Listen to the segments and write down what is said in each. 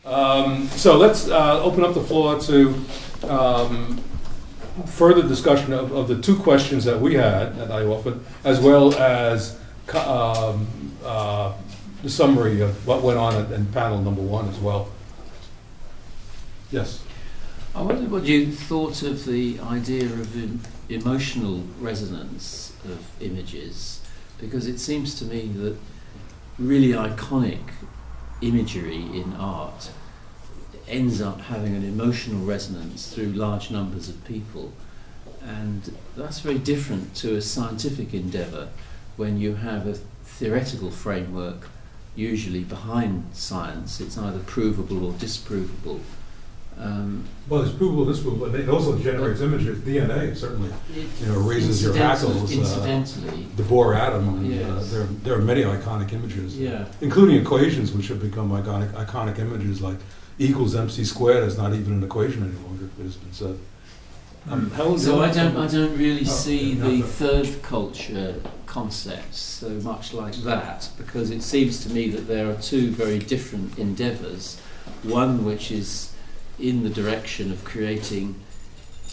So let's open up the floor to further discussion of the two questions that we had, that I offered, as well as the summary of what went on in panel number one as well. Yes? I wondered what you thought of the idea of emotional resonance of images, because it seems to me that really iconic imagery in art ends up having an emotional resonance through large numbers of people, and that's very different to a scientific endeavour when you have a theoretical framework usually behind science. It's either provable or disprovable. Well, it's provable, disprovable, and it also generates images. DNA certainly, raises your hackles. Incidentally, the Bohr atom. And, yes. there are many iconic images, yeah, including equations, which have become iconic images, like E equals MC squared is not even an equation any longer. It has been said. So I don't really see the third culture concepts so much like that, because it seems to me that there are two very different endeavours. One which is in the direction of creating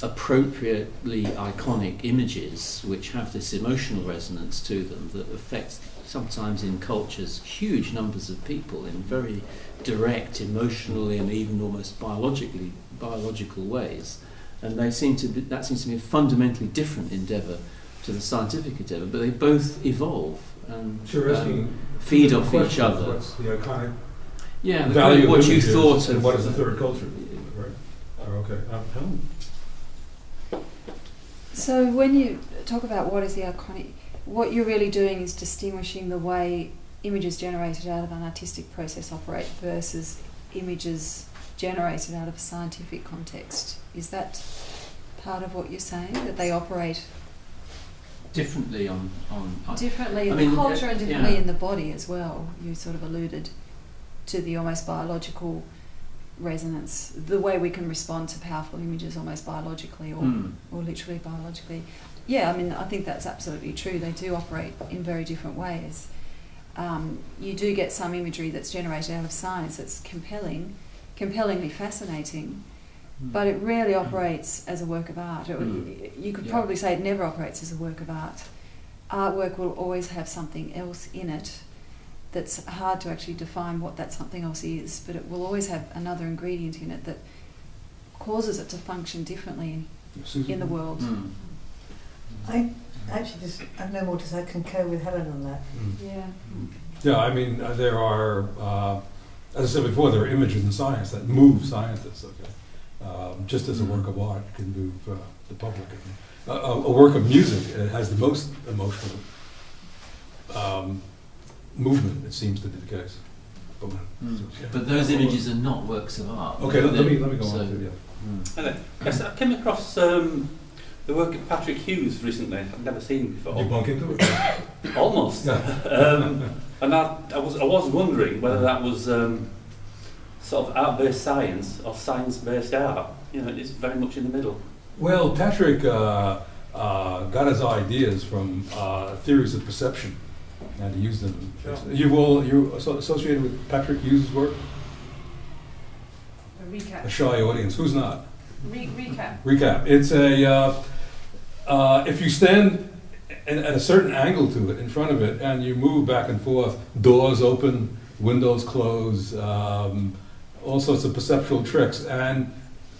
appropriately iconic images which have this emotional resonance to them that affects, sometimes in cultures, huge numbers of people in very direct, emotionally and even almost biological ways. And that seems to be a fundamentally different endeavour to the scientific endeavour, but they both evolve and feed off each other. What's the iconic value what you thought and of, what is the third culture? Right. Okay. Helen? So when you talk about what is the iconic, what you're really doing is distinguishing the way images generated out of an artistic process operate versus images generated out of a scientific context. Is that part of what you're saying, that they operate differently differently in the culture and differently in the body as well? You sort of alluded to the almost biological resonance, the way we can respond to powerful images almost biologically or literally biologically. Yeah, I mean, I think that's absolutely true. They do operate in very different ways. You do get some imagery that's generated out of science that's compellingly fascinating, but it rarely operates as a work of art. You could probably say it never operates as a work of art. Artwork will always have something else in it that's hard to actually define what that something else is, but it will always have another ingredient in it that causes it to function differently in the world. I actually I've no more to say. I concur with Helen on that. Yeah, I mean, there are, as I said before, there are images in science that move scientists, just as a work of art can move the public. A work of music has the most emotional movement, it seems to be the case. But those images are not works of art. Okay, let me go on to Hello. Yes, I came across the work of Patrick Hughes recently. I've never seen him before. Did you bump into it? Almost. Yeah. And I was wondering whether that was sort of art-based science or science-based art. It's very much in the middle. Well, Patrick got his ideas from theories of perception, and he used them. You associated with Patrick Hughes' work? A recap. A shy audience. Who's not? Recap. Recap. It's if you stand at a certain angle to it, in front of it, and you move back and forth, doors open, windows close, all sorts of perceptual tricks. And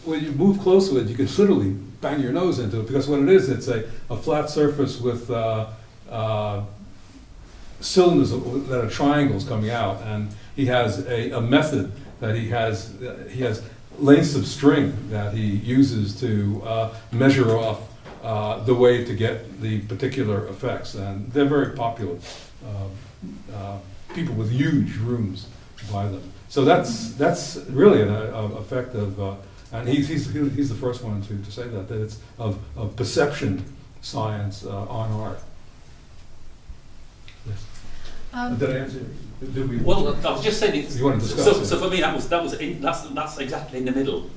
when you move close to it, you can literally bang your nose into it, because what it is, it's a flat surface with cylinders that are triangles coming out, and he has a method that he has lengths of string that he uses to measure off the way to get the particular effects, and they're very popular. People with huge rooms buy them. So that's really an effect of, and he's the first one to say that it's of perception science on art. Yes. Did I answer? Did we? Well, I was just saying. You want to discuss? So for me, that's exactly in the middle.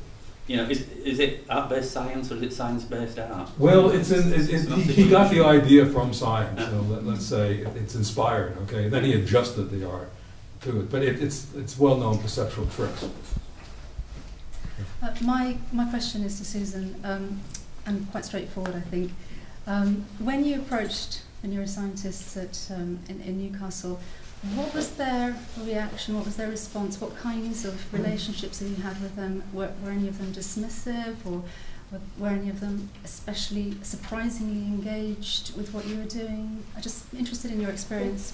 Is it art-based science or is it science-based art? Well, he got the idea from science. So let's say it's inspired. Okay, then he adjusted the art to it. But it's well-known perceptual tricks. My question is to Susan, and quite straightforward, I think. When you approached the neuroscientists in Newcastle, what was their reaction? What was their response? What kinds of relationships have you had with them? Were any of them dismissive, or were any of them especially surprisingly engaged with what you were doing? I'm just interested in your experience.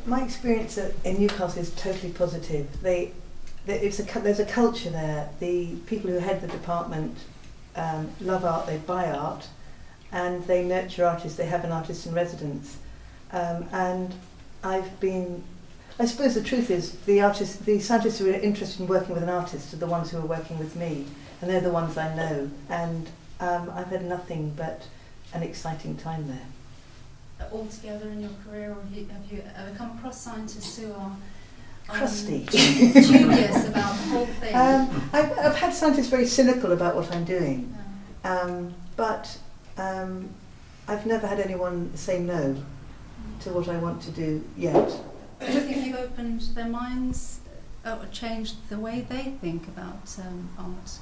My experience in Newcastle is totally positive. There's a culture there. The people who head the department love art, they buy art, and they nurture artists. They have an artist in residence. And I suppose the truth is, the scientists who are interested in working with an artist are the ones who are working with me, and they're the ones I know. And I've had nothing but an exciting time there. Altogether in your career, or have you ever come across scientists who are crusty, dubious about the whole thing? I've had scientists very cynical about what I'm doing, but I've never had anyone say no to what I want to do yet. Do you think you've opened their minds, or changed the way they think about art?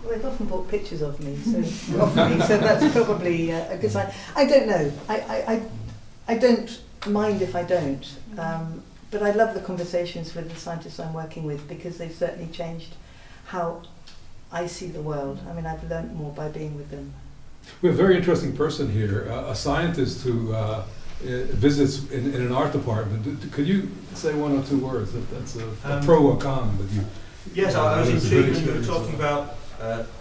Well, they've often bought pictures of me, so that's probably a good sign. I don't know. I don't mind if I don't. But I love the conversations with the scientists I'm working with, because they've certainly changed how I see the world. I mean, I've learnt more by being with them. We have a very interesting person here, a scientist who visits in an art department. Could you say one or two words? That's a pro or con with you. Yes, I was intrigued when you were talking about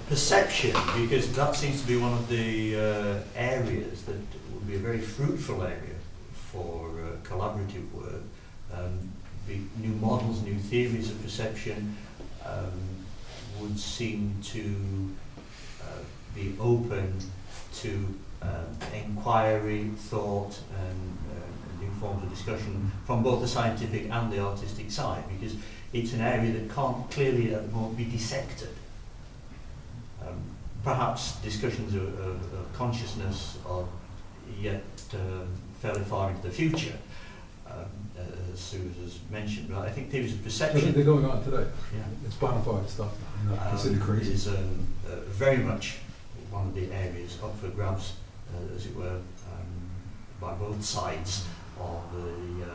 perception, because that seems to be one of the areas that would be a very fruitful area for collaborative work. The new models, new theories of perception would seem to be open to inquiry, thought, and new forms of discussion from both the scientific and the artistic side, because it's an area that can't clearly at the moment be dissected. Perhaps discussions of consciousness are yet fairly far into the future, as Sue has mentioned, but I think theories of perception... They're going on today. Yeah. It's bona fide stuff. Considered crazy. Is very much one of the areas up for grabs, as it were, by both sides of the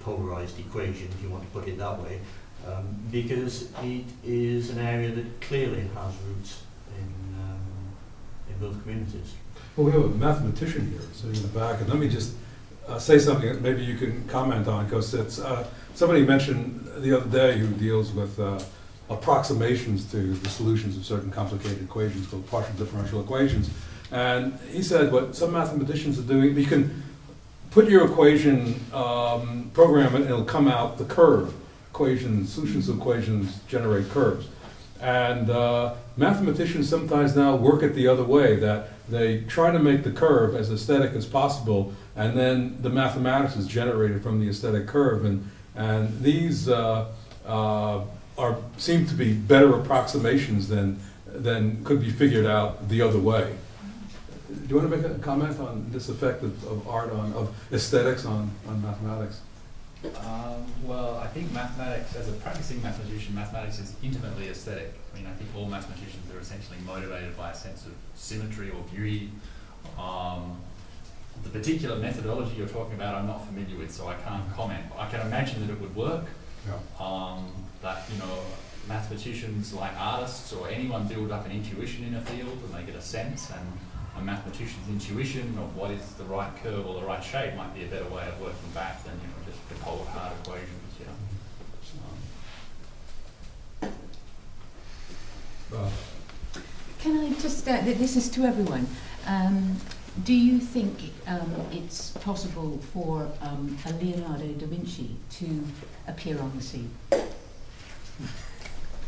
polarised equation, if you want to put it that way, because it is an area that clearly has roots in both communities. Well, we have a mathematician here sitting in the back, and let me just say something that maybe you can comment on, because it's somebody mentioned the other day who deals with approximations to the solutions of certain complicated equations called partial differential equations, and he said what some mathematicians are doing, you can put your equation, program it, and it'll come out the curve. Solutions to equations generate curves. And mathematicians sometimes now work it the other way, that they try to make the curve as aesthetic as possible, and then the mathematics is generated from the aesthetic curve. And these seem to be better approximations than could be figured out the other way. Do you want to make a comment on this effect of art of aesthetics on mathematics? Well, I think mathematics, as a practicing mathematician, mathematics is intimately aesthetic. I mean, I think all mathematicians are essentially motivated by a sense of symmetry or beauty. The particular methodology you're talking about, I'm not familiar with, so I can't comment. I can imagine that it would work. Yeah. That, you know, mathematicians, like artists or anyone, build up an intuition in a field and they get a sense, and a mathematician's intuition of what is the right curve or the right shape might be a better way of working back than, you know, just the cold hard equations, you know. Can I just, this is to everyone, do you think it's possible for a Leonardo da Vinci to appear on the scene?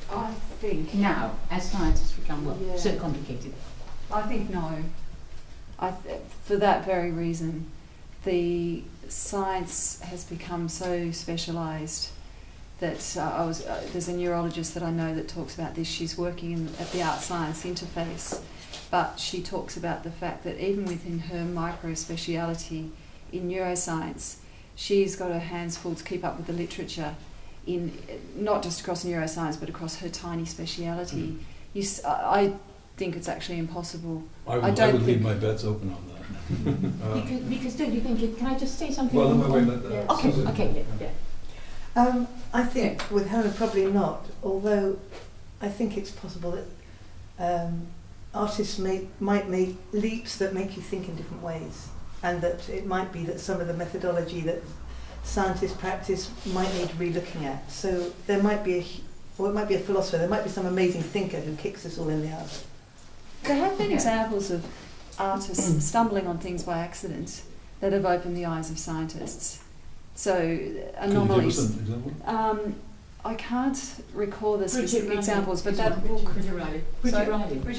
I think... Now, as science has become so complicated. I think no. For that very reason, the science has become so specialised that there's a neurologist that I know that talks about this. She's working at the art science interface, but she talks about the fact that even within her micro speciality in neuroscience, she's got her hands full to keep up with the literature in not just across neuroscience but across her tiny speciality. I think it's actually impossible. I would leave my bets open on that. Because don't you think? Can I just say something? Well, wait. I think with Helen probably not, although I think it's possible that artists might make leaps that make you think in different ways, and that it might be that some of the methodology that scientists practice might need re-looking at. So there might be it might be a philosopher, there might be some amazing thinker who kicks us all in the ass. There have been examples of artists stumbling on things by accident that have opened the eyes of scientists. So anomalies. Can you give us an example? I can't recall the specific examples, but that Bridget Riley. Bridget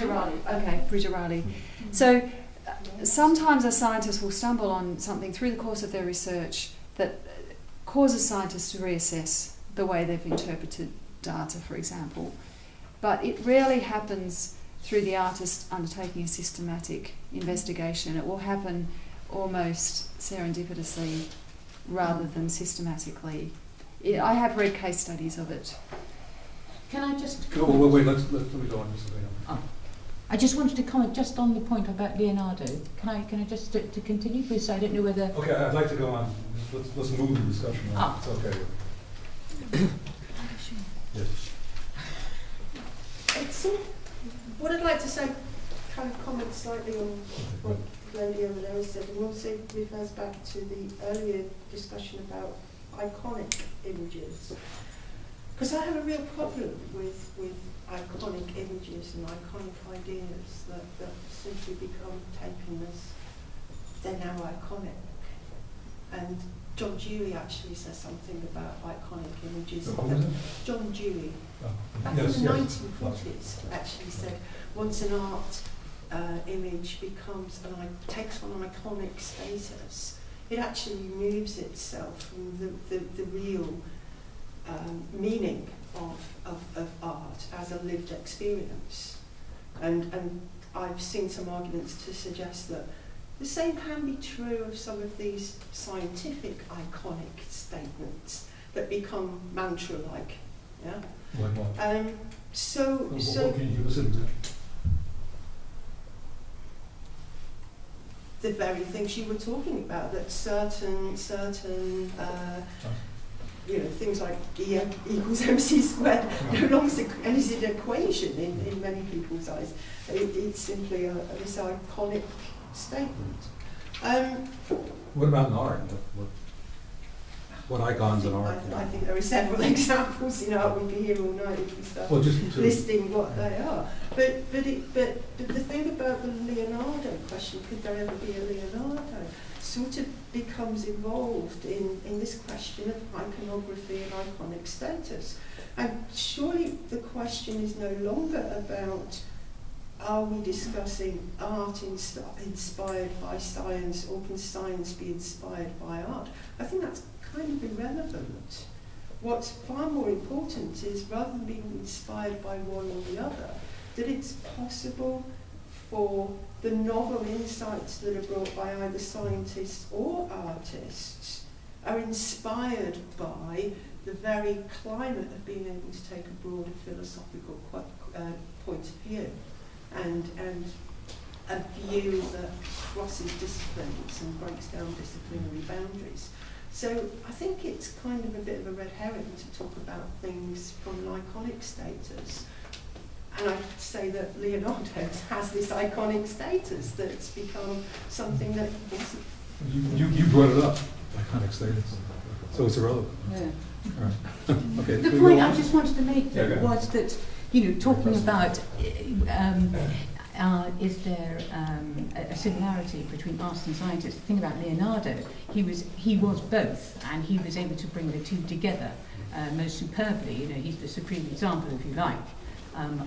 Riley. Okay, Bridget Riley. So sometimes a scientist will stumble on something through the course of their research that causes scientists to reassess the way they've interpreted data, for example. But it rarely happens through the artist undertaking a systematic investigation. It will happen almost serendipitously rather than systematically. I have read case studies of it. Can I just... Wait, let me go on just a second. Oh. I just wanted to comment just on the point about Leonardo. Can I just to continue, because I don't know whether... Okay, I'd like to go on. Let's move the discussion on. It's okay. Yes. It's what I'd like to say, kind of comment slightly on what the lady over there has said, and also refers back to the earlier discussion about iconic images. Because I have a real problem with iconic images and iconic ideas that simply become taken as they're now iconic. And John Dewey actually says something about iconic images. John Dewey, back in the 1940s, actually said once an art image takes on an iconic status, it actually removes itself from the real meaning of art as a lived experience. And I've seen some arguments to suggest that the same can be true of some of these scientific iconic statements that become mantra-like. Yeah. Like what? What can you give us an example? The very things you were talking about, that certain things like E equals MC squared no longer is an equation in many people's eyes. It's simply this iconic statement. What about in art? What icons in art? I think there are several examples in art. We'd be here all night if we start listing what they are. But the thing about the Leonardo question, could there ever be a Leonardo, sort of becomes involved in this question of iconography and iconic status. And surely the question is no longer about, are we discussing art inspired by science, or can science be inspired by art? I think that's kind of irrelevant. What's far more important is, rather than being inspired by one or the other, that it's possible for the novel insights that are brought by either scientists or artists are inspired by the very climate of being able to take a broader philosophical point of view, and a view that crosses disciplines and breaks down disciplinary boundaries. So I think it's kind of a bit of a red herring to talk about things from an iconic status. And I'd say that Leonardo has this iconic status that's become something that wasn't. You brought it up, iconic status. So it's irrelevant. Yeah. All right. Okay. The point I just wanted to make was that, talking about is there a similarity between artists and scientists? The thing about Leonardo, he was both, and he was able to bring the two together most superbly. He's the supreme example, if you like,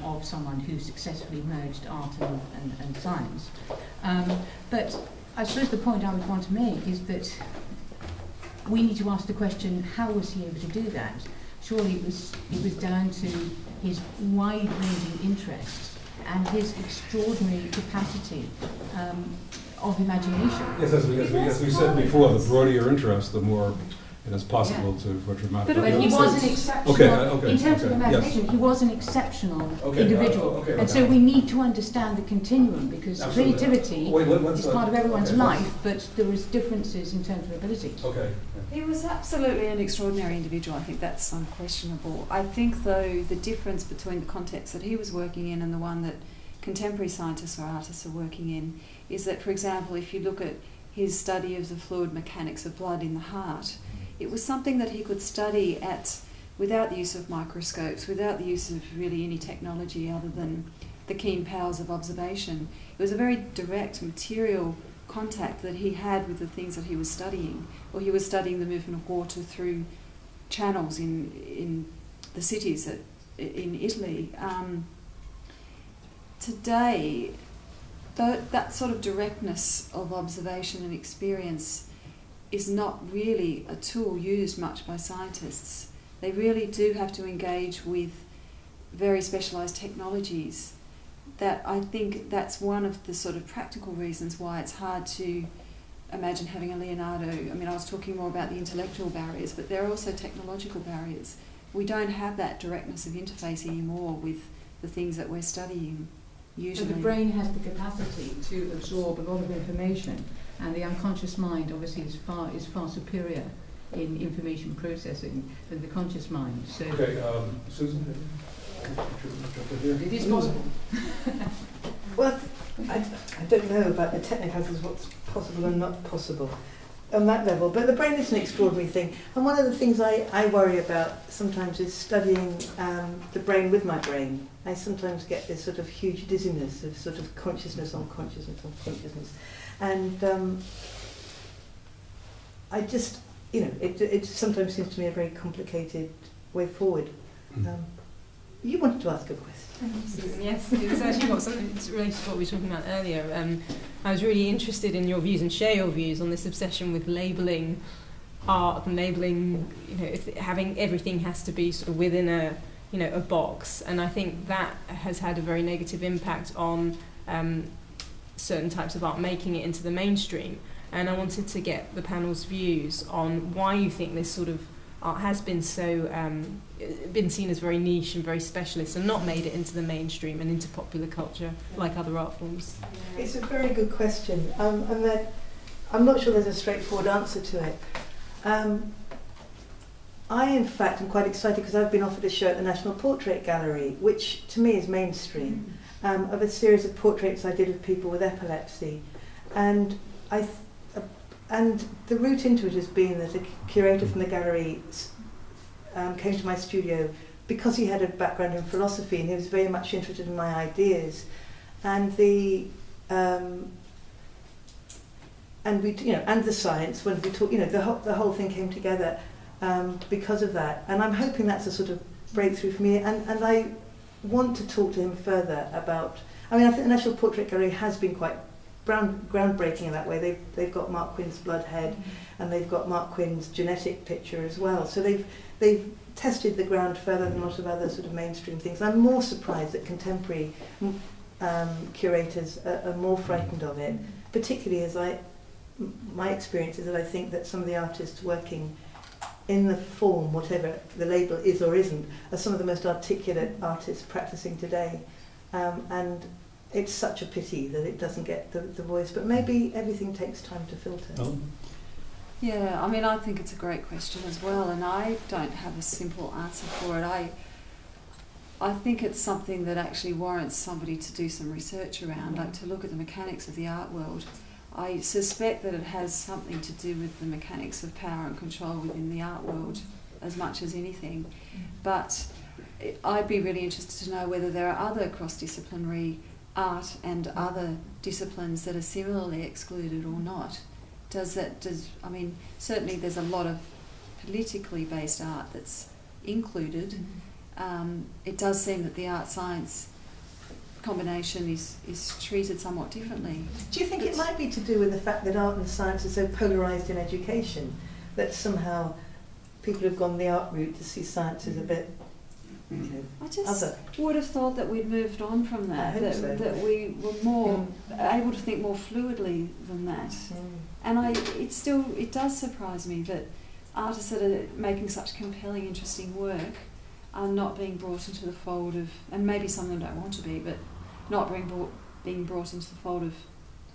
of someone who successfully merged art and science. But I suppose the point I would want to make is that we need to ask the question, how was he able to do that? Surely it was down to his wide-ranging interests and his extraordinary capacity of imagination. Yes, as we said before, the broader your interest, the more it is possible for dramatic. But he was an exceptional, in terms of imagination, he was an exceptional individual. And so we need to understand the continuum, because creativity is part of everyone's life, but there is differences in terms of ability. Okay. He was absolutely an extraordinary individual. I think that's unquestionable. I think, though, the difference between the context that he was working in and the one that contemporary scientists or artists are working in is that, for example, if you look at his study of the fluid mechanics of blood in the heart, it was something that he could study without the use of microscopes, without the use of really any technology other than the keen powers of observation. It was a very direct material contact that he had with the things that he was studying. Or he was studying the movement of water through channels in the cities in Italy. Today, that sort of directness of observation and experience is not really a tool used much by scientists. They really do have to engage with very specialised technologies. That I think that's one of the sort of practical reasons why it's hard to imagine having a Leonardo. I mean, I was talking more about the intellectual barriers, but there are also technological barriers. We don't have that directness of interface anymore with the things that we're studying usually. So the brain has the capacity to absorb a lot of information, and the unconscious mind obviously is far superior in information processing than the conscious mind. So okay, Susan? It is possible. Well, I don't know about the technicalities, what's possible and not possible on that level, but the brain is an extraordinary thing. And one of the things I worry about sometimes is studying the brain with my brain. I sometimes get this sort of huge dizziness of sort of consciousness on consciousness on consciousness. And I just, it sometimes seems to me a very complicated way forward. You wanted to ask a question. Thank you, Susan. Yes, it was actually got something related to what we were talking about earlier. I was really interested in your views and share your views on this obsession with labelling art and labelling, having everything has to be sort of within a box. And I think that has had a very negative impact on certain types of art, making it into the mainstream. And I wanted to get the panel's views on why you think this sort of art has been so been seen as very niche and very specialist and not made it into the mainstream and into popular culture like other art forms. It's a very good question, and that I'm not sure there's a straightforward answer to it. I, in fact, am quite excited because I've been offered a show at the National Portrait Gallery, which to me is mainstream, of a series of portraits I did of people with epilepsy, and the route into it has been that a curator from the gallery came to my studio because he had a background in philosophy and he was very much interested in my ideas, and the science. When we talk, the whole thing came together because of that, and I'm hoping that's a sort of breakthrough for me. And I want to talk to him further about. I think the National Portrait Gallery has been quite groundbreaking in that way. They've got Mark Quinn's Bloodhead, and they've got Mark Quinn's genetic picture as well. So they've tested the ground further than a lot of other sort of mainstream things. I'm more surprised that contemporary curators are more frightened of it, particularly as my experience is that I think that some of the artists working in the form, whatever the label is or isn't, are some of the most articulate artists practicing today. And it's such a pity that it doesn't get the voice, but maybe everything takes time to filter. Oh. Yeah, I think it's a great question as well, and I don't have a simple answer for it. I think it's something that actually warrants somebody to do some research around, like to look at the mechanics of the art world. I suspect that it has something to do with the mechanics of power and control within the art world as much as anything. But I'd be really interested to know whether there are other cross-disciplinary art and other disciplines that are similarly excluded or not. Certainly there's a lot of politically based art that's included. It does seem that the art-science combination is treated somewhat differently. Do you think it might be to do with the fact that art and science are so polarised in education, that somehow people have gone the art route to see science as a bit I just would have thought that we'd moved on from that, that we were more able to think more fluidly than that. And it does surprise me that artists that are making such compelling, interesting work are not being brought into the fold of, and maybe some of them don't want to be, but not being brought into the fold of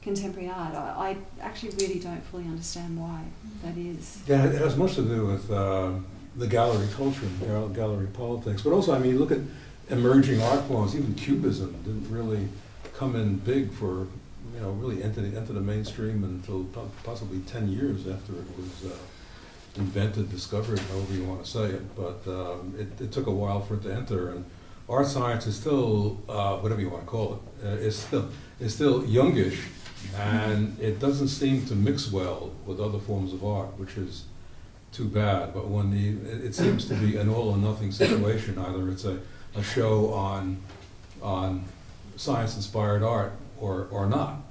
contemporary art. I actually really don't fully understand why that is. Yeah, it has much to do with the gallery culture and gallery politics, but also, I mean, look at emerging art forms. Even Cubism didn't really come in big for, really enter the mainstream until possibly 10 years after it was invented, discovered, however you want to say it. But it took a while for it to enter, and art science is still, whatever you want to call it, is still youngish, and it doesn't seem to mix well with other forms of art, which is too bad. But when it seems to be an all or nothing situation. Either it's a show on science-inspired art or not.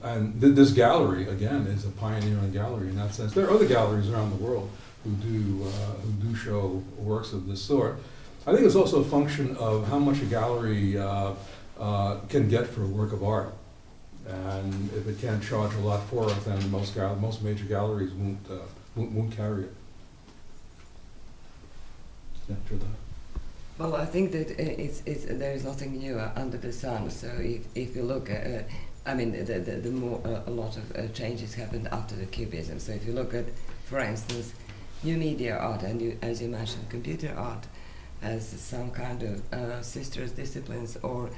And this gallery, again, is a pioneering gallery in that sense. There are other galleries around the world who do show works of this sort. I think it's also a function of how much a gallery can get for a work of art. And if it can't charge a lot for it, then most major galleries won't carry it. After that. Well, I think that there is nothing new under the sun. So if you look at, a lot of changes happened after the Cubism. So if you look at, for instance, new media art and as you mentioned, computer art as some kind of sister disciplines, or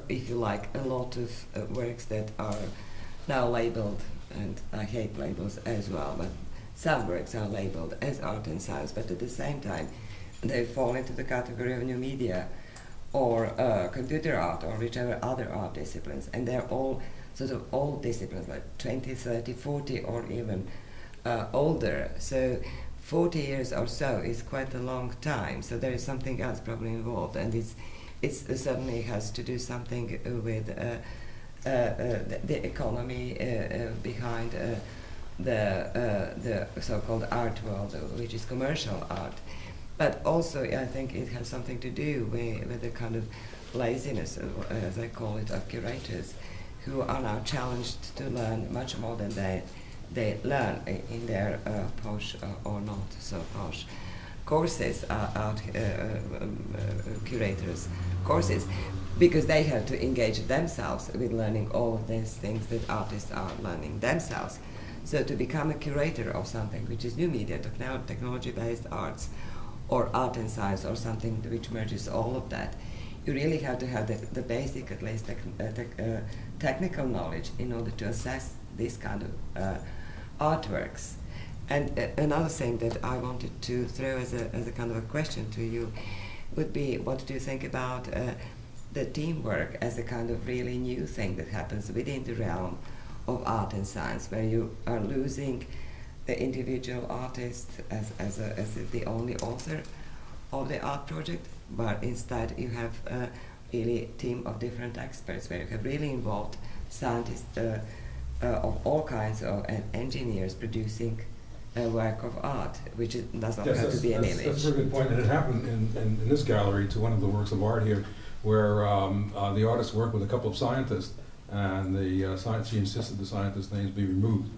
if you like, a lot of works that are now labeled, and I hate labels as well, but some works are labeled as art and science, but at the same time they fall into the category of new media or computer art or whichever other art disciplines, and they're all sort of old disciplines, like 20, 30, 40 or even older. So 40 years or so is quite a long time, so there is something else probably involved, and it certainly has to do something with the economy behind the so-called art world, which is commercial art. But also I think it has something to do with the kind of laziness, as I call it, of curators, who are now challenged to learn much more than they learn in their posh or not so posh courses, curators courses, because they have to engage themselves with learning all of these things that artists are learning themselves. So to become a curator of something which is new media, technology-based arts, or art and science, or something which merges all of that, you really have to have the basic, at least, technical knowledge in order to assess this kind of artworks. And another thing that I wanted to throw as a kind of a question to you would be, what do you think about the teamwork as a kind of really new thing that happens within the realm of art and science, where you are losing the individual artist as the only author of the art project, but instead you have a really team of different experts, where you have really involved scientists of all kinds of engineers producing a work of art, which does not have to be an image. That's a very good point, and it happened in this gallery to one of the works of art here, where the artist worked with a couple of scientists, and she insisted the scientists' names be removed.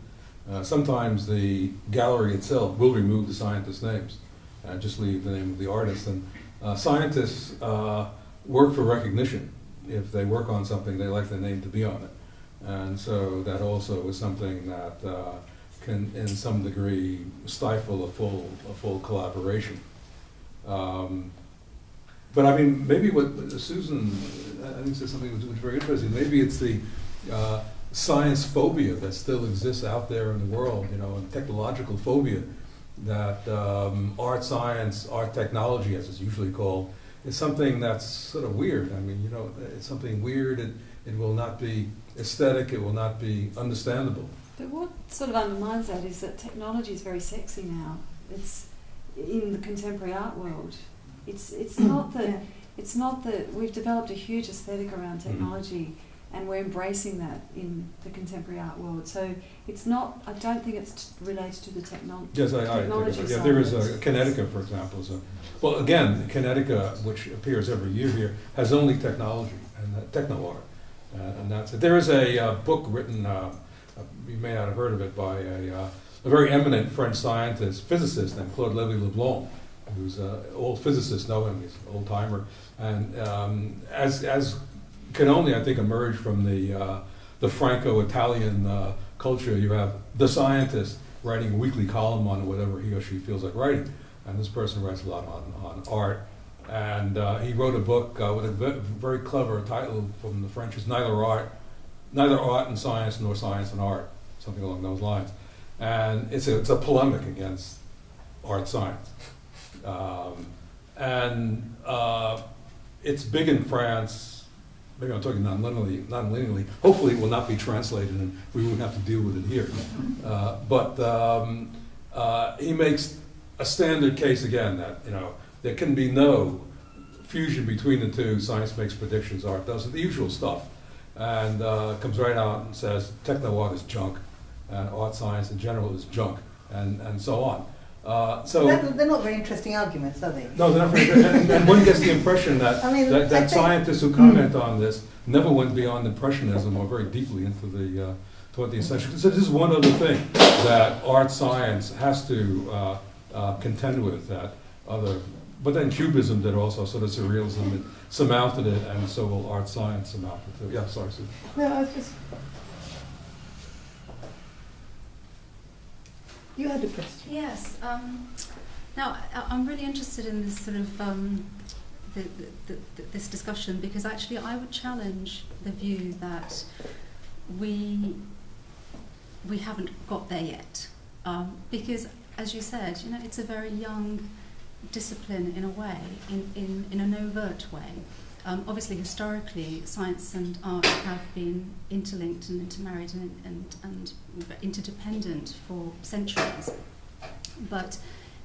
Sometimes the gallery itself will remove the scientists' names and just leave the name of the artist. And scientists work for recognition. If they work on something, they like the name to be on it. And so that also is something that can, in some degree, stifle a full collaboration. But I mean, maybe what Susan, I think, said something which was very interesting. Maybe it's the science phobia that still exists out there in the world, and technological phobia, that art science, art technology, as it's usually called, is something that's sort of weird. I mean, it's something weird. It will not be aesthetic. It will not be understandable. But what sort of undermines that is that technology is very sexy now. It's in the contemporary art world. It's not that we've developed a huge aesthetic around technology, and we're embracing that in the contemporary art world. So it's not, I don't think it's related to the technology. Yes, technology yeah, there is a Connecticut, for example. Well, again, Connecticut, which appears every year here, has only technology and techno art. And that's it. There is a book written, you may not have heard of it, by a very eminent French scientist, physicist named Claude Lévy-Leblanc, who's all physicists know him, he's an old-timer. And as can only, I think, emerge from the Franco-Italian culture, you have the scientist writing a weekly column on whatever he or she feels like writing. And this person writes a lot on art. And he wrote a book with a very clever title from the French, is Neither Art and Science nor Science and Art, something along those lines. And it's a polemic against art science. It's big in France. Maybe I'm talking non-linearly. Hopefully it will not be translated and we won't have to deal with it here. But he makes a standard case again that, you know, there can be no fusion between the two. Science makes predictions, art doesn't, the usual stuff. And comes right out and says techno art is junk, and art science in general is junk, and so on. So they're not very interesting arguments, are they? No, they're not very interesting. And one gets the impression that, that scientists who comment on this never went beyond Impressionism or very deeply into the 20th century. So this is one other thing that art science has to contend with, that other. But then Cubism did also, sort of surrealism, it surmounted it, and so will art science surmount it too. Yeah, sorry, Sue. No, I was just... You had a question. Yes. Now, I'm really interested in this sort of this discussion, because actually I would challenge the view that we haven't got there yet, because, as you said, you know, it's a very young discipline in a way, in an overt way. Obviously, historically, science and art have been interlinked and intermarried and interdependent for centuries. But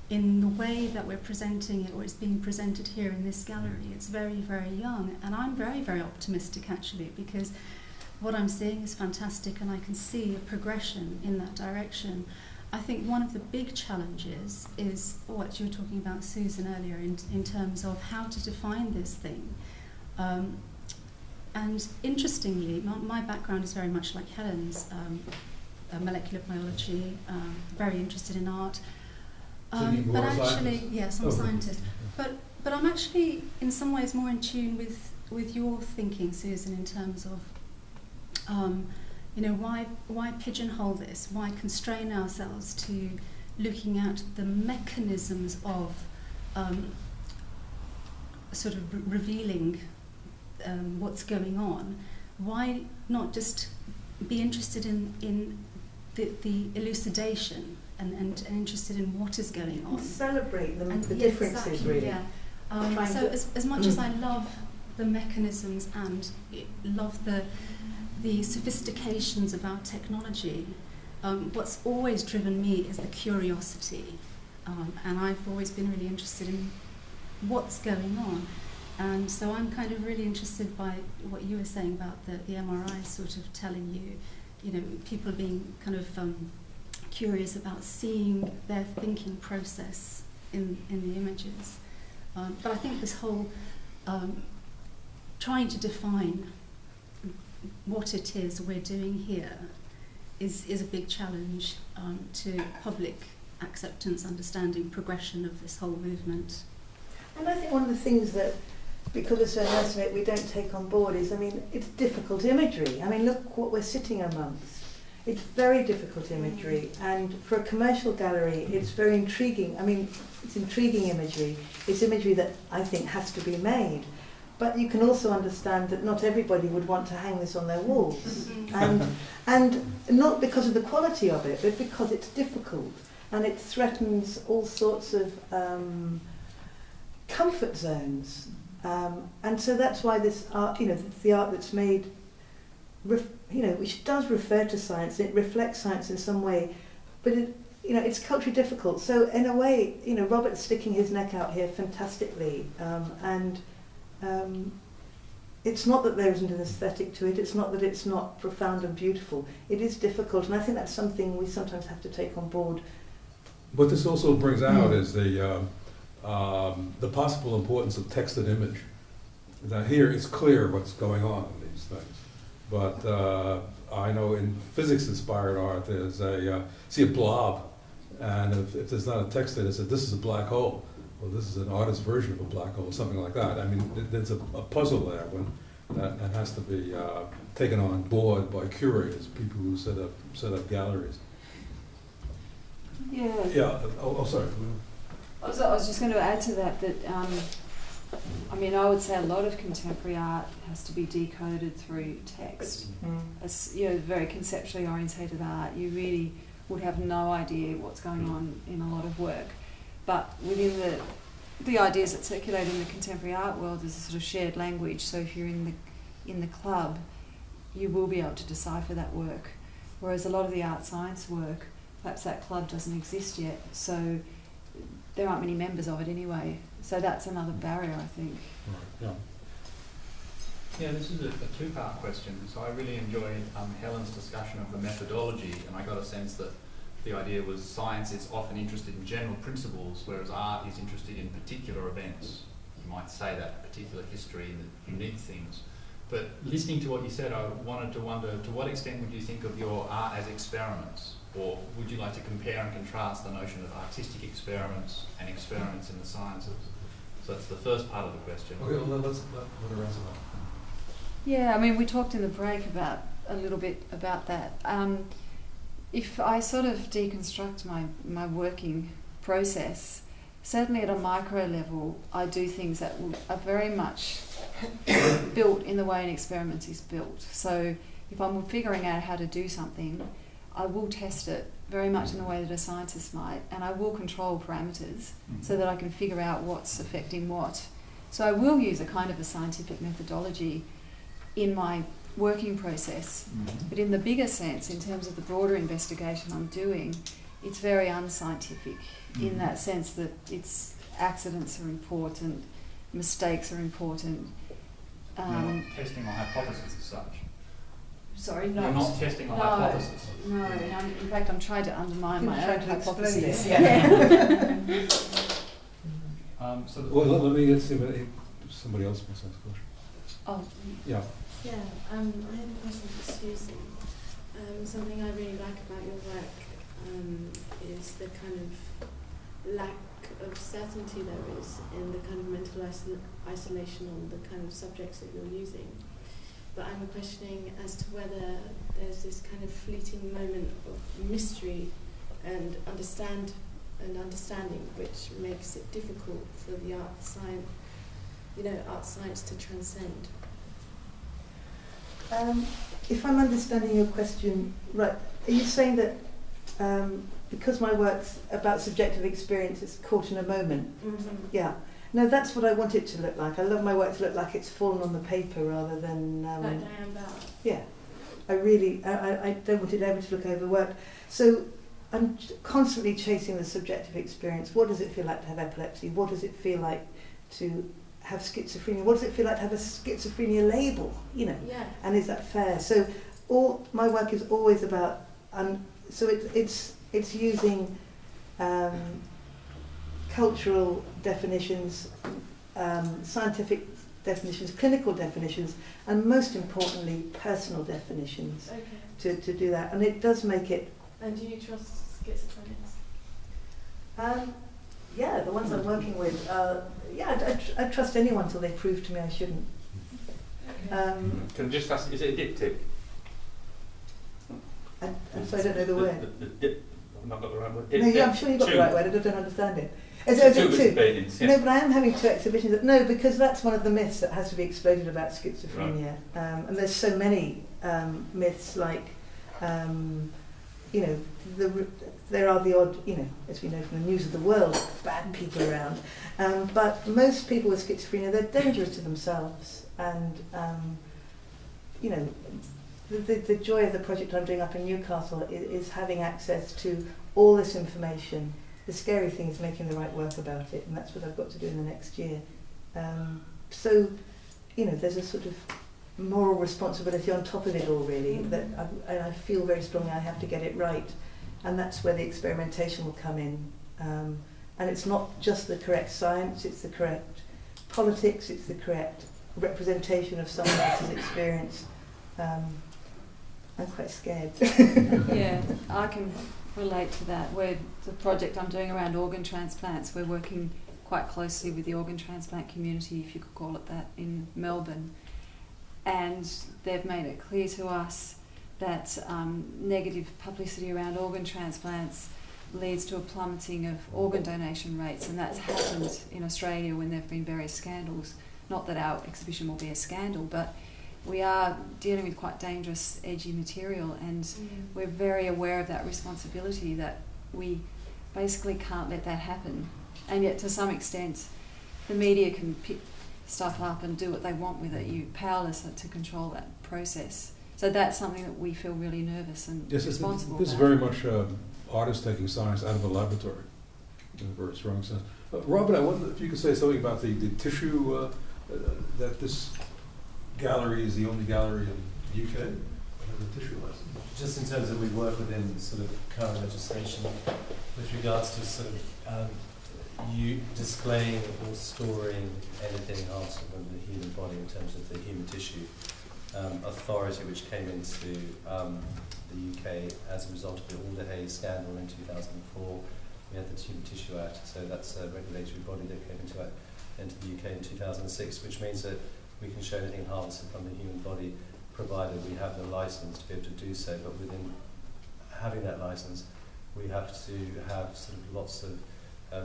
in the way that we're presenting it, or it's being presented here in this gallery, it's very, very young. And I'm very, very optimistic, actually, because what I'm seeing is fantastic, and I can see a progression in that direction. I think one of the big challenges is what you were talking about, Susan, earlier, in terms of how to define this thing. And interestingly, my background is very much like Helen's, molecular biology, very interested in art. But actually, yes, I'm a scientist. But I'm actually, in some ways, more in tune with your thinking, Susan, in terms of you know, why pigeonhole this? Why constrain ourselves to looking at the mechanisms of sort of revealing what's going on? Why not just be interested in the elucidation and interested in what is going on? Celebrate the differences, exactly, really. Yeah. So as much as I love the mechanisms and love the sophistications of our technology, what's always driven me is the curiosity, and I've always been really interested in what's going on. And so I'm kind of really interested by what you were saying about the MRI sort of telling you know, people being kind of curious about seeing their thinking process in the images. But I think this whole trying to define what it is we're doing here is a big challenge to public acceptance, understanding, progression of this whole movement. And I think one of the things that, because of certain estimate, we don't take on board is, I mean, it's difficult imagery. I mean, look what we're sitting amongst. It's very difficult imagery, and for a commercial gallery, it's very intriguing. I mean, it's intriguing imagery. It's imagery that I think has to be made. But you can also understand that not everybody would want to hang this on their walls. and not because of the quality of it, but because it's difficult, and it threatens all sorts of comfort zones. And so that's why this art, you know, the art that's made, you know, which does refer to science, it reflects science in some way, but it, you know, it's culturally difficult. So in a way, you know, Robert's sticking his neck out here fantastically, it's not that there isn't an aesthetic to it, it's not that it's not profound and beautiful. It is difficult, and I think that's something we sometimes have to take on board. What this also brings out is the possible importance of text and image. Now here it's clear what's going on in these things, but I know in physics-inspired art there's see a blob, and if there's not a text in it, says this is a black hole. Well, this is an artist's version of a black hole, something like that. I mean, there's a puzzle there when that has to be taken on board by curators, people who set up galleries. Yeah. Yeah. Oh, sorry. I was just going to add to that I mean, I would say a lot of contemporary art has to be decoded through text. As very conceptually orientated art, you really would have no idea what's going on in a lot of work. But within the ideas that circulate in the contemporary art world, there's a sort of shared language. So if you're in the club, you will be able to decipher that work. Whereas a lot of the art science work, perhaps that club doesn't exist yet. So there aren't many members of it anyway. So that's another barrier, I think. Right, yeah, this is a two-part question. So I really enjoyed Helen's discussion of the methodology, and I got a sense that the idea was science is often interested in general principles, whereas art is interested in particular events. You might say that, particular history and unique things. But listening to what you said, I wanted to wonder, to what extent would you think of your art as experiments? Or would you like to compare and contrast the notion of artistic experiments and experiments in the sciences? So that's the first part of the question. Okay, well, let's let her answer that. Yeah, I mean, we talked in the break a little bit about that. If I sort of deconstruct my working process, certainly at a micro level, I do things that are very much built in the way an experiment is built. So if I'm figuring out how to do something, I will test it very much in the way that a scientist might, and I will control parameters so that I can figure out what's affecting what. So I will use a kind of a scientific methodology in my working process, but in the bigger sense, in terms of the broader investigation I'm doing, it's very unscientific in that sense that its accidents are important, mistakes are important. You're not testing a hypothesis as such. Sorry, no. You're not testing a hypothesis. No, in fact I'm trying to undermine my own hypothesis. Well, let me see if somebody else wants to ask a question. Oh. Yeah. Yeah, I have a question for Susan. Something I really like about your work is the kind of lack of certainty there is in the kind of mental isolation on the kind of subjects that you're using. But I'm questioning as to whether there's this kind of fleeting moment of mystery and understanding, which makes it difficult for the art science to transcend. If I'm understanding your question right, are you saying that because my work's about subjective experience, it's caught in a moment? Yeah. No, that's what I want it to look like. I love my work to look like it's fallen on the paper rather than... like Diane Bauer. Yeah. I don't want it ever to look overworked. So I'm constantly chasing the subjective experience. What does it feel like to have epilepsy? What does it feel like to have schizophrenia? What does it feel like to have a schizophrenia label? Yeah. And is that fair? So all my work is always about... so it's using... cultural definitions, scientific definitions, clinical definitions, and most importantly, personal definitions to do that. And it does make it... And do you trust schizophrenics? Yeah, the ones I'm working with, I trust anyone till they prove to me I shouldn't. Can I just ask, is it a diptych? So I don't know the word. I've not got the right word. No, yeah, I'm sure you've got the right word, I don't understand it. Two paintings, No, but I am having two exhibitions. No, because that's one of the myths that has to be exploded about schizophrenia. Right. And there's so many myths, like, there are the odd, as we know from the news of the world, bad people around. But most people with schizophrenia, they're dangerous to themselves. And, the joy of the project I'm doing up in Newcastle is having access to all this information. The scary thing is making the right work about it, and that's what I've got to do in the next year. So, there's a sort of moral responsibility on top of it all, really, that I feel very strongly I have to get it right, and that's where the experimentation will come in. And it's not just the correct science, it's the correct politics, it's the correct representation of someone else's experience. I'm quite scared. Yeah, I can relate to that. The project I'm doing around organ transplants, we're working quite closely with the organ transplant community, if you could call it that, in Melbourne. And they've made it clear to us that negative publicity around organ transplants leads to a plummeting of organ donation rates, and that's happened in Australia when there have been various scandals. Not that our exhibition will be a scandal, but we are dealing with quite dangerous, edgy material, and we're very aware of that responsibility, that we basically can't let that happen. And yet, to some extent, the media can pick stuff up and do what they want with it. You're powerless to control that process. So that's something that we feel really nervous and responsible about. This is very much artists taking science out of a laboratory, in a very strong sense. Robert, I wonder if you could say something about the tissue, that this gallery is the only gallery in the UK that has a tissue license. Just in terms of we work within sort of current legislation with regards to sort of you displaying or storing anything harmful in the human body in terms of the human tissue. Authority which came into the UK as a result of the Alder-Hayes scandal in 2004. We had the Human Tissue Act, so that's a regulatory body that came into the UK in 2006, which means that we can show anything harmful from the human body, provided we have the license to be able to do so. But within having that license, we have to have sort of lots of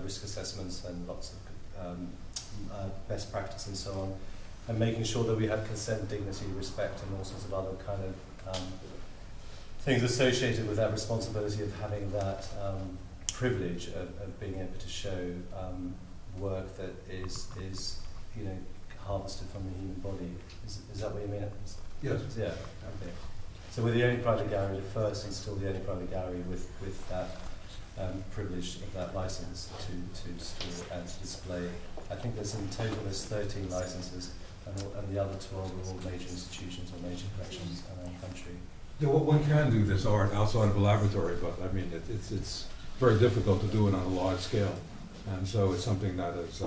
risk assessments and lots of best practice and so on, and making sure that we have consent, dignity, respect, and all sorts of other kind of things associated with that responsibility of having that privilege of being able to show work that is harvested from the human body. Is that what you mean? Yes. Yeah. Okay. So we're the only private gallery, the first and still the only private gallery with that privilege of that license to store and to display. I think there's in total there's 13 licenses, and the other 12 are all major institutions or major collections around the country. Yeah, well, one can do this art outside of a laboratory, but I mean it's very difficult to do it on a large scale, and so it's something that is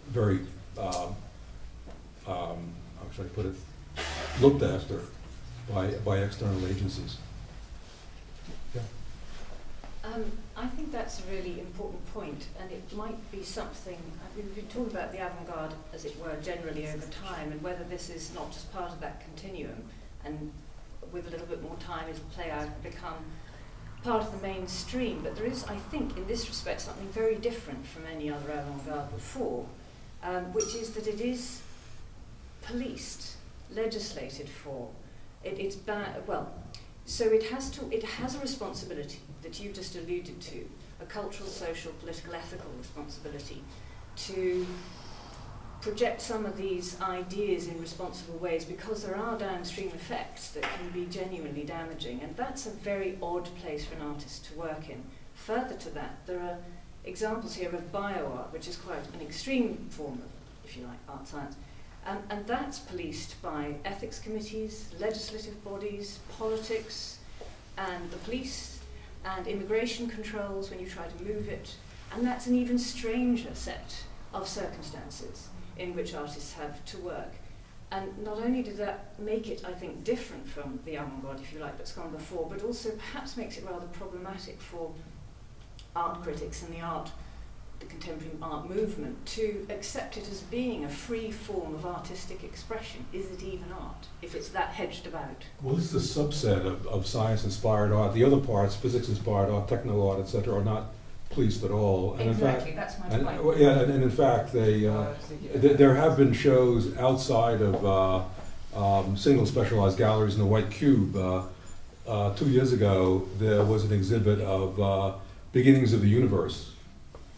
very how should I put it, looked after by external agencies. Yeah. I think that's a really important point, and it might be something, we've been talking about the avant-garde, as it were, generally over time, and whether this is not just part of that continuum, and with a little bit more time it'll play out and become part of the mainstream. But there is, I think, in this respect, something very different from any other avant-garde before, which is that it is policed, legislated for. It's so it has a responsibility that you just alluded to, a cultural, social, political, ethical responsibility to project some of these ideas in responsible ways, because there are downstream effects that can be genuinely damaging, and that's a very odd place for an artist to work in. Further to that, there are examples here of bioart, which is quite an extreme form of, if you like, art science. And that's policed by ethics committees, legislative bodies, politics, and the police, and immigration controls when you try to move it. And that's an even stranger set of circumstances in which artists have to work. And not only did that make it, I think, different from the avant-garde, if you like, that's gone before, but also perhaps makes it rather problematic for art critics and the contemporary art movement to accept it as being a free form of artistic expression. Is it even art, if it's that hedged about? Well, this is a subset of science-inspired art. The other parts, physics-inspired art, techno-art, etc., are not policed at all. And exactly, in fact, that's my point. Yeah, and in fact, there have been shows outside of single specialized galleries in the White Cube. 2 years ago, there was an exhibit of Beginnings of the Universe,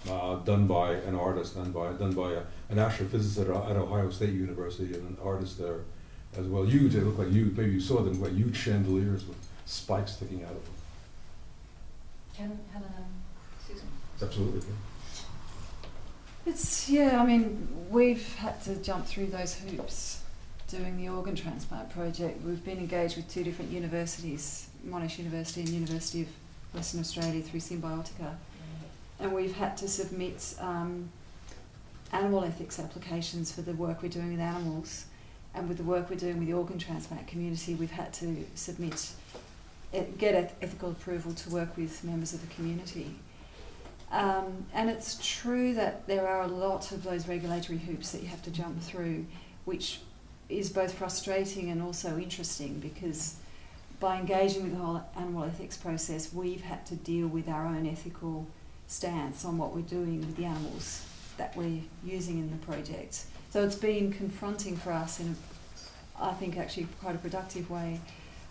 done by an artist, done by an astrophysicist at Ohio State University, and an artist there as well. Huge, they look like huge, maybe you saw them, like huge chandeliers with spikes sticking out of them. Can Helena, Susan? Absolutely. Yeah, I mean, we've had to jump through those hoops doing the organ transplant project. We've been engaged with 2 different universities, Monash University and University of Western Australia through Symbiotica. And we've had to submit animal ethics applications for the work we're doing with animals. And with the work we're doing with the organ transplant community, we've had to get ethical approval to work with members of the community. And it's true that there are a lot of those regulatory hoops that you have to jump through, which is both frustrating and also interesting, because by engaging with the whole animal ethics process, we've had to deal with our own ethical stance on what we're doing with the animals that we're using in the project. So it's been confronting for us in I think actually quite a productive way.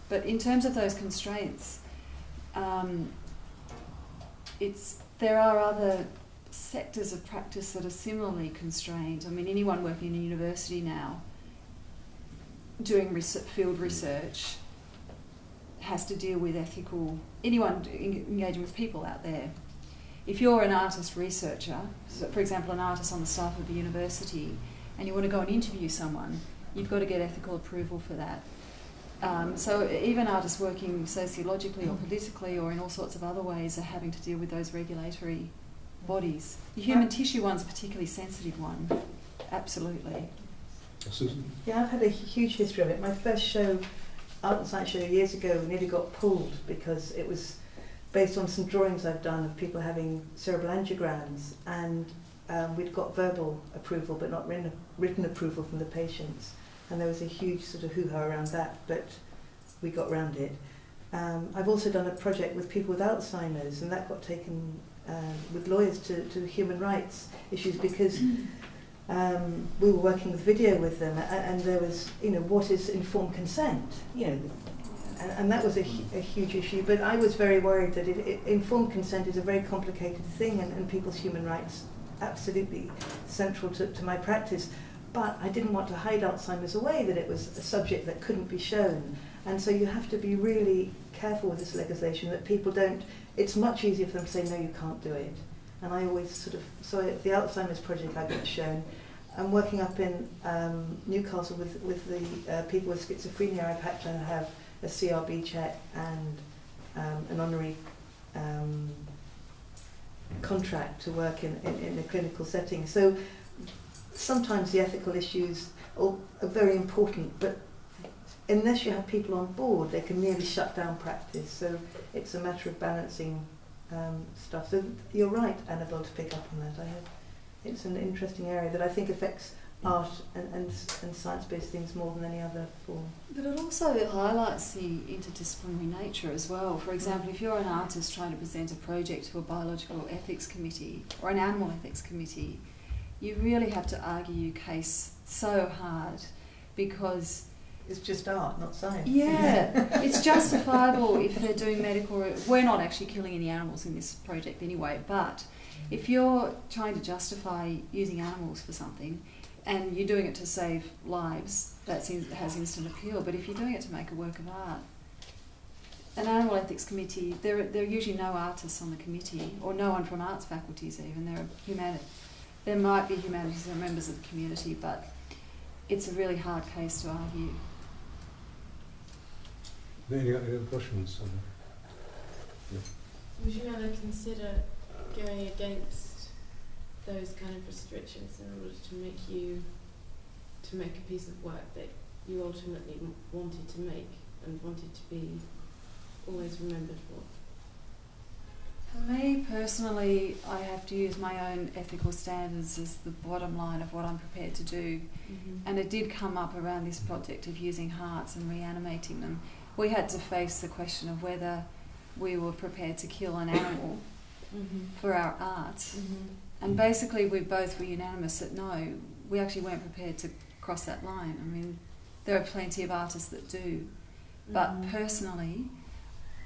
But in terms of those constraints, there are other sectors of practice that are similarly constrained. I mean, anyone working in a university now doing field research has to deal with anyone engaging with people out there. If you're an artist researcher, so for example an artist on the staff of the university, and you want to go and interview someone, you've got to get ethical approval for that. So even artists working sociologically or politically or in all sorts of other ways are having to deal with those regulatory bodies. The human tissue one's a particularly sensitive one, absolutely. Susan? Yeah, I've had a huge history of it. My first show, Art and Science show years ago, nearly got pulled because it was based on some drawings I've done of people having cerebral angiograms, and we'd got verbal approval but not written approval from the patients. And there was a huge sort of hoo-ha around that, but we got around it. I've also done a project with people with Alzheimer's, and that got taken with lawyers to human rights issues because we were working with video with them, and there was, what is informed consent? And that was a huge issue. But I was very worried that informed consent is a very complicated thing, and people's human rights absolutely central to my practice. But I didn't want to hide Alzheimer's away, that it was a subject that couldn't be shown. And so you have to be really careful with this legislation that people don't, it's much easier for them to say, no, you can't do it. And I always so the Alzheimer's project I got shown. I'm working up in Newcastle with the people with schizophrenia. I've had to have a CRB check and an honorary contract to work in a clinical setting. So sometimes the ethical issues are very important, but unless you have people on board, they can nearly shut down practice. So it's a matter of balancing stuff. So you're right, Annabelle, to pick up on that. It's an interesting area that I think affects art and science-based things more than any other form. But it also highlights the interdisciplinary nature as well. For example, if you're an artist trying to present a project to a biological ethics committee or an animal ethics committee, you really have to argue your case so hard because it's just art, not science. Yeah, it's justifiable if they're doing medical. We're not actually killing any animals in this project anyway, but if you're trying to justify using animals for something and you're doing it to save lives, that has instant appeal. But if you're doing it to make a work of art, an animal ethics committee, there are usually no artists on the committee, or no one from arts faculties even. There might be humanities or members of the community, but it's a really hard case to argue. Any other questions? Yeah. Would you ever consider going against those kind of restrictions in order to make a piece of work that you ultimately wanted to make and wanted to be always remembered for? For me personally, I have to use my own ethical standards as the bottom line of what I'm prepared to do. And it did come up around this project of using hearts and reanimating them. We had to face the question of whether we were prepared to kill an animal for our art. And basically we both were unanimous that no, we actually weren't prepared to cross that line. I mean, there are plenty of artists that do. But personally,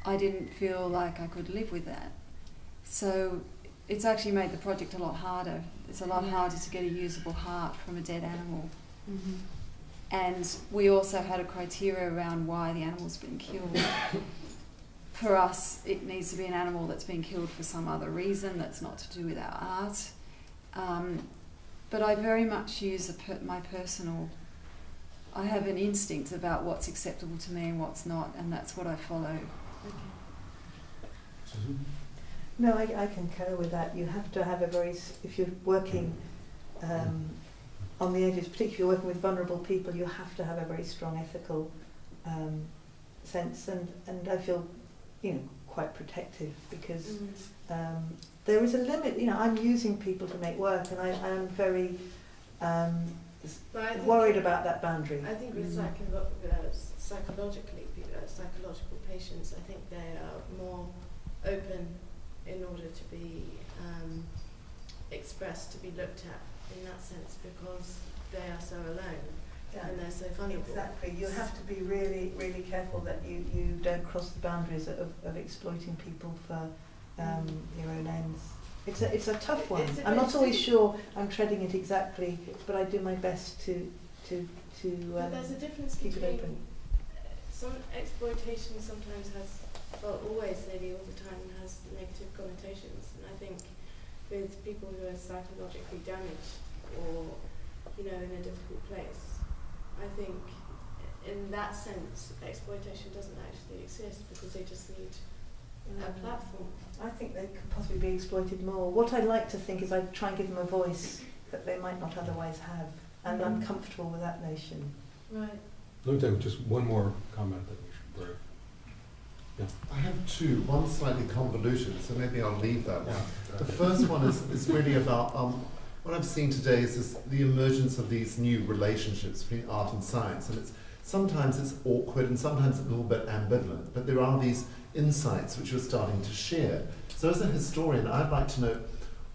I didn't feel like I could live with that. So it's actually made the project a lot harder. It's a lot harder to get a usable heart from a dead animal. And we also had a criteria around why the animal's been killed. For us, it needs to be an animal that's been killed for some other reason that's not to do with our art. but I very much use my personal. I have an instinct about what's acceptable to me and what's not, and that's what I follow. No, I concur with that. You have to have a very, if you're working on the edges, particularly if you're working with vulnerable people, you have to have a very strong ethical sense, and I feel, quite protective, because there is a limit. I'm using people to make work, and I am very worried about that boundary. I think with psychological patients, I think they are more open in order to be expressed, to be looked at in that sense, because they are so alone and they're so vulnerable. Exactly. You have to be really, really careful that you don't cross the boundaries of exploiting people for your own ends. It's a tough one. I'm not always sure I'm treading it exactly, but I do my best to but there's a difference keep between it open. Some exploitation sometimes has, well, always, maybe all the time, has negative connotations, and I think with people who are psychologically damaged or in a difficult place, I think in that sense exploitation doesn't actually exist, because they just need a platform. I think they could possibly be exploited more. What I like to think is I try and give them a voice that they might not otherwise have, and I'm comfortable with that notion. Right. Let me take just one more comment that we should break. Yeah. I have two, one slightly convoluted, so maybe I'll leave that one. The first one is really about, what I've seen today is the emergence of these new relationships between art and science, and sometimes it's awkward and sometimes a little bit ambivalent, but there are these insights which you're starting to share. So as a historian, I'd like to know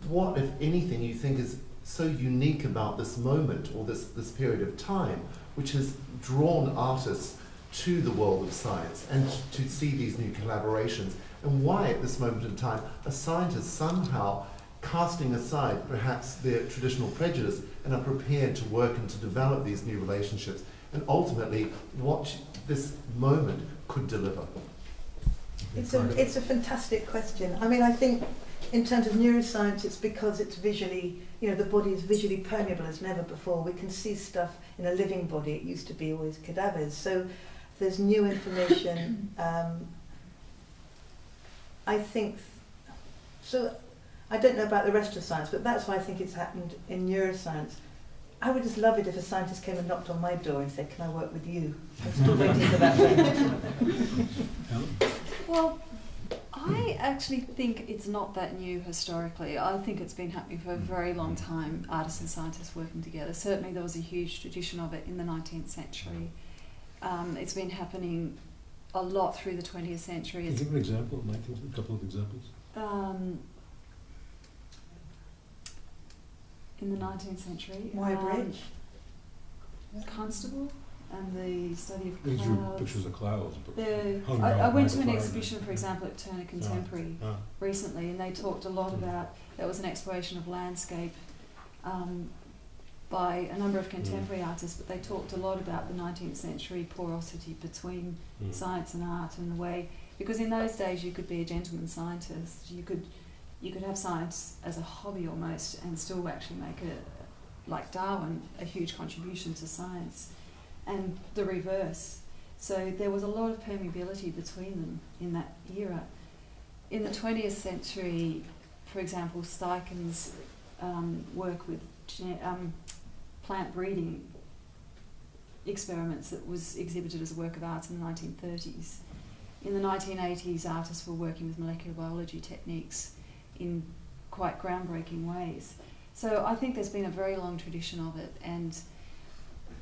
what, if anything, you think is so unique about this moment or this period of time, which has drawn artists to the world of science and to see these new collaborations, and why at this moment in time are scientists somehow casting aside perhaps their traditional prejudice and are prepared to work and to develop these new relationships, and ultimately what this moment could deliver. It's a fantastic question. I mean, I think in terms of neuroscience, it's because it's visually, the body is visually permeable as never before. We can see stuff in a living body. It used to be always cadavers. So there's new information. I think, so I don't know about the rest of science, but that's why I think it's happened in neuroscience. I would just love it if a scientist came and knocked on my door and said, "Can I work with you?" I'm still waiting for that moment. Well, I actually think it's not that new historically. I think it's been happening for a very long time, artists and scientists working together. Certainly there was a huge tradition of it in the 19th century. It's been happening a lot through the 20th century. Can you give an example, a couple of examples? In the 19th century. Muybridge. Constable and the study of These clouds. are pictures of clouds. I went to an exhibition, for example, at Turner Contemporary recently, and they talked a lot about, that was an exploration of landscape by a number of contemporary artists, but they talked a lot about the 19th century porosity between science and art, and the way, because in those days you could be a gentleman scientist, you could have science as a hobby almost and still actually make like Darwin, a huge contribution to science, and the reverse. So there was a lot of permeability between them in that era. In the 20th century, for example, Steichen's work with plant breeding experiments that was exhibited as a work of art in the 1930s. In the 1980s, artists were working with molecular biology techniques in quite groundbreaking ways. So I think there's been a very long tradition of it, and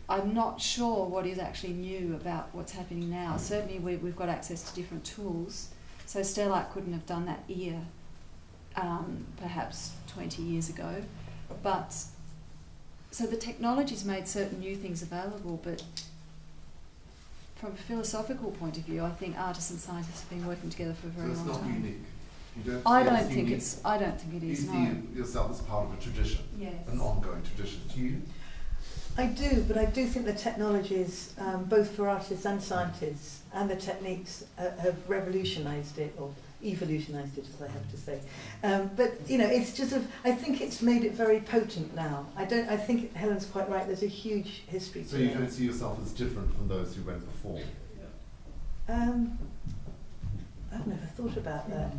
I'm not sure what is actually new about what's happening now. Certainly we've got access to different tools, so Stellart couldn't have done that ear perhaps 20 years ago. But so the technology's made certain new things available, but from a philosophical point of view, I think artists and scientists have been working together for a very long time. So it's not unique? I don't think it is. You see yourself as part of a tradition, yes. An ongoing tradition. Do you? I do, but I do think the technologies, both for artists and scientists, and the techniques have revolutionised it, or evolutionised it, as I have to say. But you know, it's just I think it's made it very potent now. I think Helen's quite right. There's a huge history to it. So you don't see yourself as different from those who went before? I've never thought about that.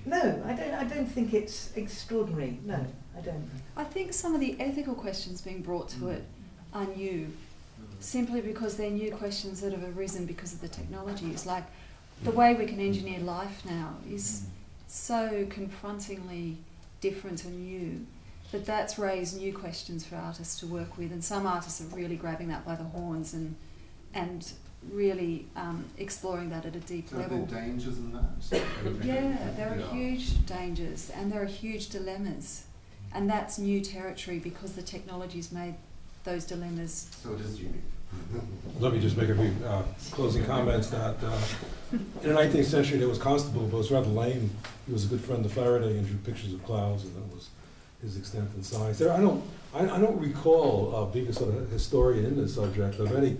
No, I don't think it's extraordinary. No, I don't. I think some of the ethical questions being brought to it are new, simply because they're new questions that have arisen because of the technology. It's like the way we can engineer life now is so confrontingly different and new that that's raised new questions for artists to work with, and some artists are really grabbing that by the horns and really exploring that at a deep level. Are there dangers in that? Yeah, there are huge dangers and there are huge dilemmas, and that's new territory because the technology's made those dilemmas. So it is unique. Let me just make a few closing comments. That in the 19th century there was Constable, but it was rather lame. He was a good friend of Faraday and drew pictures of clouds, and that was his extent in science. I don't recall being a sort of historian in this subject of any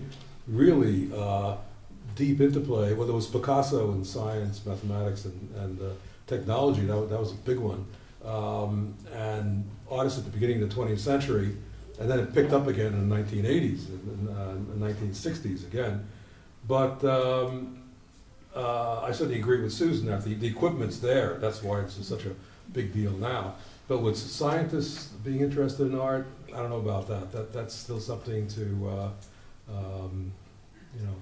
really deep interplay. Well, there was Picasso in science, mathematics, and technology. That was a big one. And artists at the beginning of the 20th century, and then it picked up again in the 1980s, and 1960s again. But I certainly agree with Susan that the equipment's there. That's why it's such a big deal now. But with scientists being interested in art, I don't know about that. That's still something to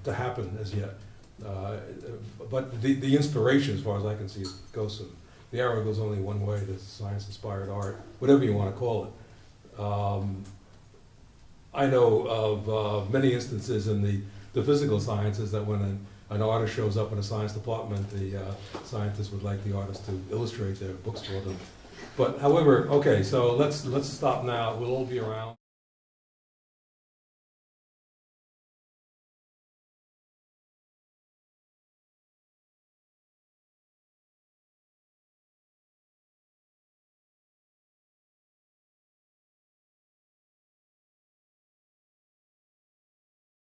to happen as yet. But the inspiration, as far as I can see, goes from the arrow goes only one way. To science-inspired art, whatever you want to call it. I know of many instances in the physical sciences that when an artist shows up in a science department, the scientists would like the artist to illustrate their books for them. But however, okay, so let's stop now. We'll all be around.